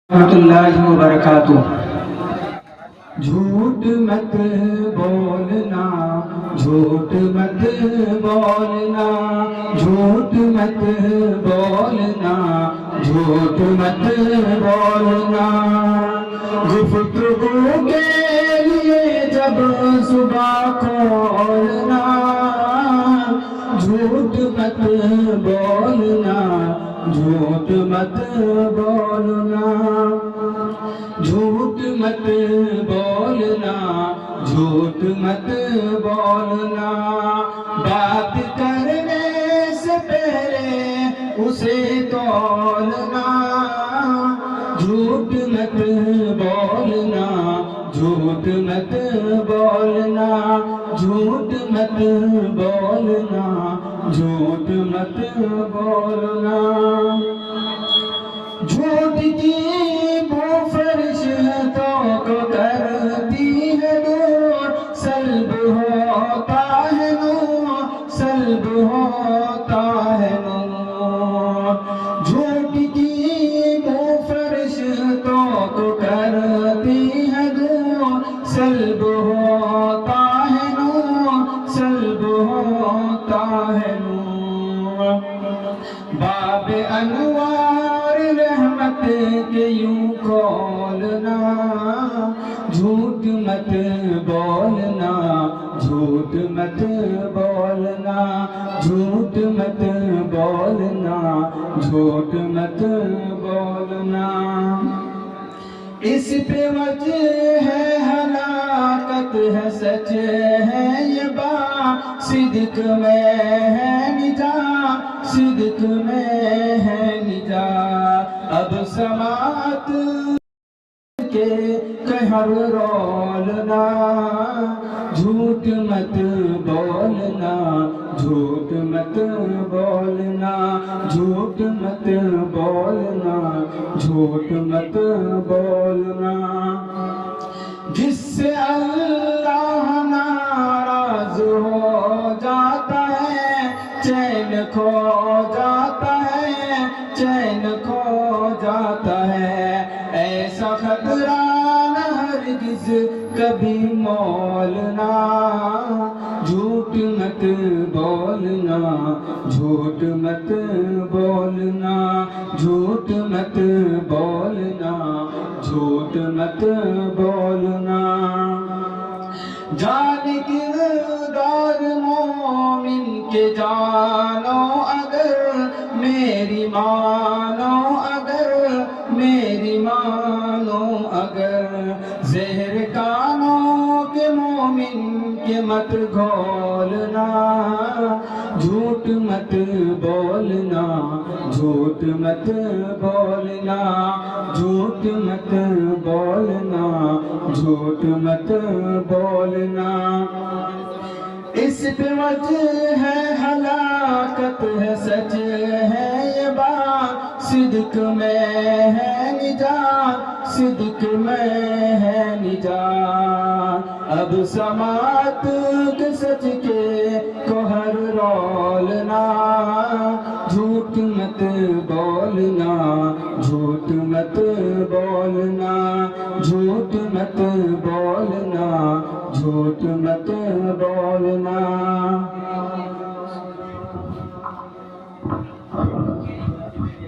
رحمۃ اللہ وبرکاتہ۔ جھوٹ مت بولنا، جھوٹ مت بولنا، جھوٹ مت بولنا، جھوٹ مت بولنا۔ گفتگو کے لیے جب صبح کھولنا، جھوٹ مت بولنا، جھوٹ مت بولنا، جھوٹ مت بولنا، جھوٹ مت بولنا۔ بات کرنے سے پہلے اسے تولنا، جھوٹ مت بولنا، جھوٹ مت بولنا، جھوٹ مت بولنا، جھوٹ مت بولنا۔ جھوٹ کی وہ فرشتوں کو کرتی ہے نور، سلب ہوتا ہے نور، سلب ہوتا ہے نور۔ جھوٹ کی وہ فرشتوں کو کرتی ہے نور، سلب ہوتا ہے نور، سلب ہوتا ہے نور۔ باب انوار رحمت کے یوں کھولنا، جھوٹ مت بولنا، جھوٹ مت بولنا، جھوٹ مت بولنا، جھوٹ مت بولنا۔ اس پہ وجہ ہے ہلاکت ہے، سچ ہے یہ بات، صدق میں ہے نجات، صدق میں ہے نجات۔ اب سماعت کے قہر رولنا، جھوٹ مت بولنا، جھوٹ مت بولنا، جھوٹ مت بولنا، جھوٹ مت بولنا۔ جس سے اللہ ناراض ہو جاتا ہے، چین کھو جاتا ہے، چین کھو جاتا ہے۔ ایسا خطرہ نہ ہرگز کبھی مولنا، جھوٹ مت بولنا، جھوٹ مت بولنا، جھوٹ مت بولنا، جھوٹ مت بولنا۔ جان کردار مومن کے جانو اگر، میری مانو اگر، میری مانو اگر، زہر کانوں کے مومن کے مت گھولنا، جھوٹ مت بولنا، جھوٹ مت بولنا، جھوٹ مت بولنا، جھوٹ مت بولنا۔ اس پہ وجہ ہے ہلاکت ہے، سچ ہے یہ بات، صدق میں ہے نجات، صدق میں ہے نجات۔ اب سماعت کے سچ کے کوہر رولنا، جھوٹ مت بولنا، جھوٹ مت بولنا، جھوٹ مت بولنا، جھوٹ مت بولنا۔